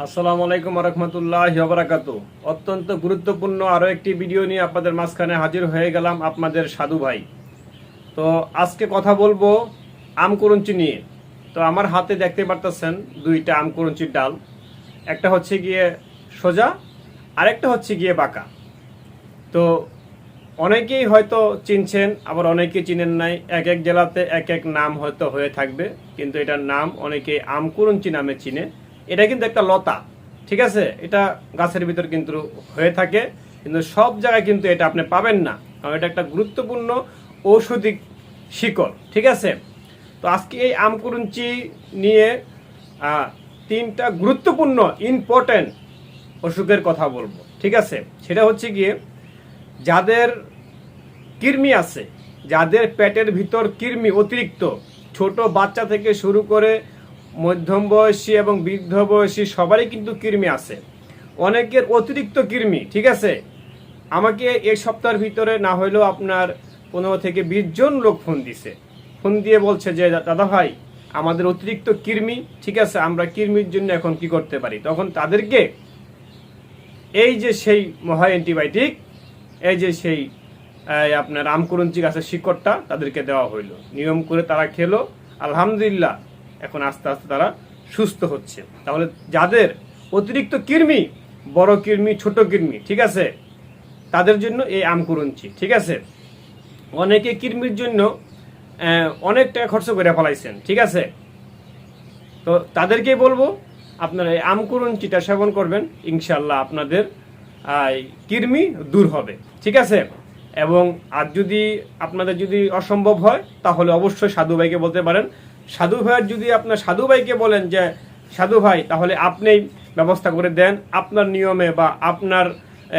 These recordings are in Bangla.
আসসালামু আলাইকুম রহমতুল্লাহি ওয়া বারাকাতুহু। অত্যন্ত গুরুত্বপূর্ণ আরো একটি ভিডিও নিয়ে আপনাদের মাঝখানে হাজির হয়ে গেলাম, আপনাদের সাধু ভাই। তো আজকে কথা বলবো আম করুঞ্চি নিয়ে। তো আমার হাতে দেখতে পারতেছেন দুইটা আম করুঞ্চির ডাল, একটা হচ্ছে গিয়ে সোজা, আরেকটা হচ্ছে গিয়ে বাঁকা। তো অনেকেই হয়তো চিনছেন, আবার অনেকেই চিনেন নাই। এক এক জেলাতে এক এক নাম হয়তো হয়ে থাকবে, কিন্তু এটার নাম অনেকে আম করুঞ্চি নামে চিনে। এটা কিন্তু একটা লতা, ঠিক আছে? এটা গাছের ভিতর কিন্তু হয়ে থাকে, কিন্তু সব জায়গায় কিন্তু এটা আপনি পাবেন না, কারণ এটা একটা গুরুত্বপূর্ণ ঔষধিক শিকড়, ঠিক আছে? তো আজকে এই আম করুঞ্চি নিয়ে তিনটা গুরুত্বপূর্ণ ইম্পর্টেন্ট অসুখের কথা বলবো, ঠিক আছে? সেটা হচ্ছে গিয়ে যাদের কৃমি আছে, যাদের পেটের ভিতর কৃমি অতিরিক্ত, ছোট বাচ্চা থেকে শুরু করে মধ্যম বয়সী এবং বৃদ্ধ বয়সী সবারই কিন্তু কৃমি আছে। অনেকের অতিরিক্ত কৃমি, ঠিক আছে? আমাকে এই সপ্তাহের ভিতরে না হলেও আপনার 15 থেকে 20 জন লোক ফোন দিয়ে বলছে যে দাদা ভাই, আমাদের অতিরিক্ত কৃমি, ঠিক আছে, আমরা কৃমির জন্য এখন কি করতে পারি? তখন তাদেরকে এই যে সেই মহা অ্যান্টিবায়োটিক, এই যে সেই আপনার আম করুঞ্চি গাছের শিকড়টা তাদেরকে দেওয়া হইলো, নিয়ম করে তারা খেলো, আলহামদুলিল্লাহ এখন আস্তে আস্তে তারা সুস্থ হচ্ছে। তাহলে যাদের অতিরিক্ত কৃমি, বড় কৃমি, ছোট কৃমি, ঠিক আছে, তাদের জন্য এই আম করুঞ্চি, ঠিক আছে? অনেকে কৃমির জন্য অনেক টাকা খরচ করে ফেলাইছেন, ঠিক আছে? তো তাদেরকেই বলবো আপনারা এই আম করুঞ্চিটা সেবন করবেন, ইনশাল্লাহ আপনাদের কৃমি দূর হবে, ঠিক আছে? এবং আর যদি আপনাদের যদি অসম্ভব হয় তাহলে অবশ্যই সাধু ভাইকে বলতে পারেন। সাধু ভাইয়ের যদি আপনার সাধু ভাইকে বলেন যে সাধু ভাই তাহলে আপনি ব্যবস্থা করে দেন, আপনার নিয়মে বা আপনার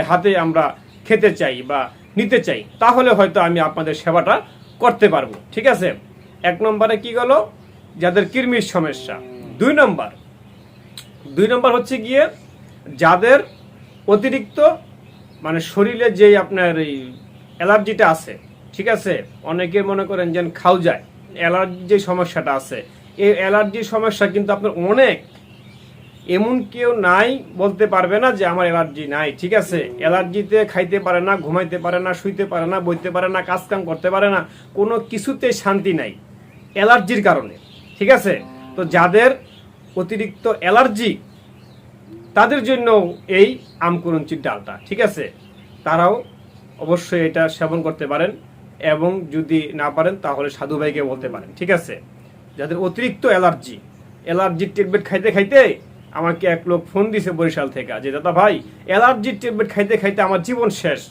হাতে আমরা খেতে চাই বা নিতে চাই, তাহলে হয়তো আমি আপনাদের সেবাটা করতে পারবো, ঠিক আছে? এক নম্বরে কি গেল, যাদের কৃমির সমস্যা। দুই নম্বর হচ্ছে গিয়ে যাদের অতিরিক্ত মানে শরীরে যেই আপনার এই অ্যালার্জিটা আছে, ঠিক আছে? অনেকে মনে করেন যে খাও যায়, অ্যালার্জির যে সমস্যাটা আছে, এই অ্যালার্জির সমস্যা কিন্তু আপনার অনেক, এমন কেউ নাই বলতে পারবে না যে আমার অ্যালার্জি নাই, ঠিক আছে? অ্যালার্জিতে খাইতে পারে না, ঘুমাইতে পারে না, শুইতে পারে না, বইতে পারে না, কাজ কাম করতে পারে না, কোনো কিছুতে শান্তি নাই অ্যালার্জির কারণে, ঠিক আছে? তো যাদের অতিরিক্ত অ্যালার্জি, তাদের জন্য এই আম করুঞ্চির ডালটা, ঠিক আছে? তারাও অবশ্যই এটা সেবন করতে পারেন, এবং যদি না পারেন তাহলে সাধু ভাইকে বলতে পারেন, ঠিক আছে? যাদের অতিরিক্ত অ্যালার্জির ট্যাবলেট খাইতে খাইতে আমাকে এক লোক ফোন দিছে বরিশাল থেকে, যে দাদা ভাই, অ্যালার্জির ট্যাবলেট খাইতে খাইতে আমার জীবন শেষ,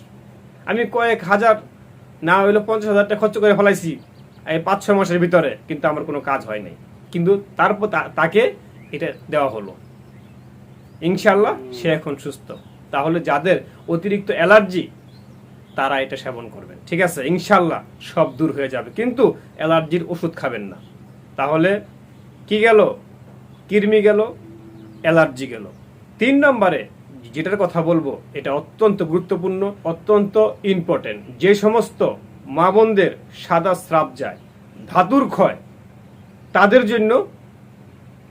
আমি কয়েক হাজার না হইলো 50,000 টাকা খরচ করে ফেলাইছি এই 5-6 মাসের ভিতরে, কিন্তু আমার কোনো কাজ হয় নাই। কিন্তু তারপর তাকে এটা দেওয়া হলো, ইনশাল্লাহ সে এখন সুস্থ। তাহলে যাদের অতিরিক্ত অ্যালার্জি তারা এটা সেবন করবেন, ঠিক আছে? ইনশাল্লাহ সব দূর হয়ে যাবে, কিন্তু অ্যালার্জির ওষুধ খাবেন না। তাহলে কি গেল, কৃমি গেল, অ্যালার্জি গেল। 3 নম্বরে যেটার কথা বলবো, এটা অত্যন্ত গুরুত্বপূর্ণ, অত্যন্ত ইম্পর্টেন্ট। যে সমস্ত মা বোনদের সাদা স্রাব যায়, ধাতুর ক্ষয়,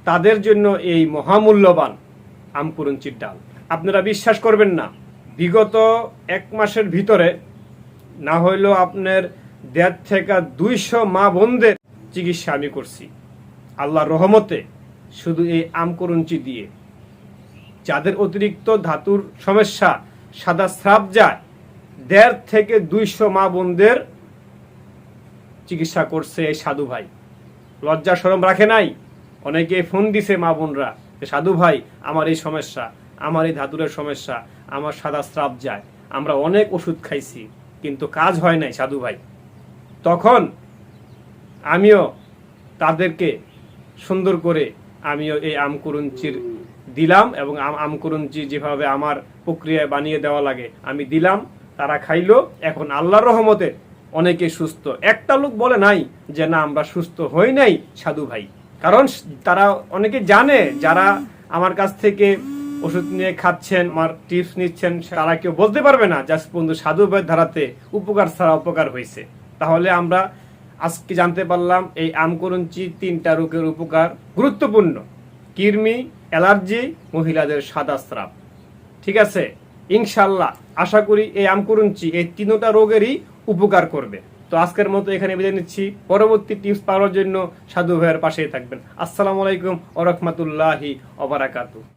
তাদের জন্য এই মহামূল্যবান আম করুঞ্চির ডাল। আপনারা বিশ্বাস করবেন না, বিগত 1 মাসের ভিতরে না হইলেও আপনার 1.5 থেকে 200 মা বোনদের চিকিৎসা আমি করছি আল্লাহর রহমতে, শুধু এই আম করুঞ্চি দিয়ে। যাদের অতিরিক্ত ধাতুর সমস্যা, সাদা স্রাব যায়, 1.5 থেকে 200 মা বোনদের চিকিৎসা করছে এই সাধু ভাই। লজ্জা শরম রাখে নাই। অনেকে ফোন দিছে মা বোনরা, সাধু ভাই আমার এই সমস্যা, আমার এই ধাতুরের সমস্যা, আমার সাদা স্রাব যায়, আমরা অনেক ওষুধ খাইছি কিন্তু কাজ হয় নাই সাধু ভাই। তখন আমিও তাদেরকে সুন্দর করে আমিও এই আম করুঞ্চির দিলাম, এবং আম করুঞ্চি যেভাবে আমার প্রক্রিয়ায় বানিয়ে দেওয়া লাগে আমি দিলাম, তারা খাইলো। এখন আল্লাহর রহমতে অনেকে সুস্থ। একটা লোক বলে নাই যে না আমরা সুস্থ হই নাই সাধু ভাই, কারণ তারা অনেকে জানে, যারা আমার কাছ থেকে ওষুধ নিয়ে খাচ্ছেন, আমার টিপস নিচ্ছেন, তারা কেউ বলতে পারবে না জাস্ট বন্ধু সাধু ভাইয়ের ধারাতে উপকার ছাড়া অপকার হয়েছে। তাহলে আমরা আজকে জানতে পারলাম এই আম করুঞ্চি 3টা রোগের উপকার গুরুত্বপূর্ণ। কৃমি, অ্যালার্জি, মহিলাদের সাদা স্রাব। ঠিক আছে, ইনশাল্লাহ আশা করি এই আমকুরুঞ্চি এই তিনটা রোগেরই উপকার করবে। তো আজকের মতো এখানে বিদায় নিচ্ছি। পরবর্তী টিপস পাওয়ার জন্য সাধু ভাইয়ের পাশেই থাকবেন। আসসালামু আলাইকুম ওয়া রাহমাতুল্লাহি ওয়া বারাকাতুহু।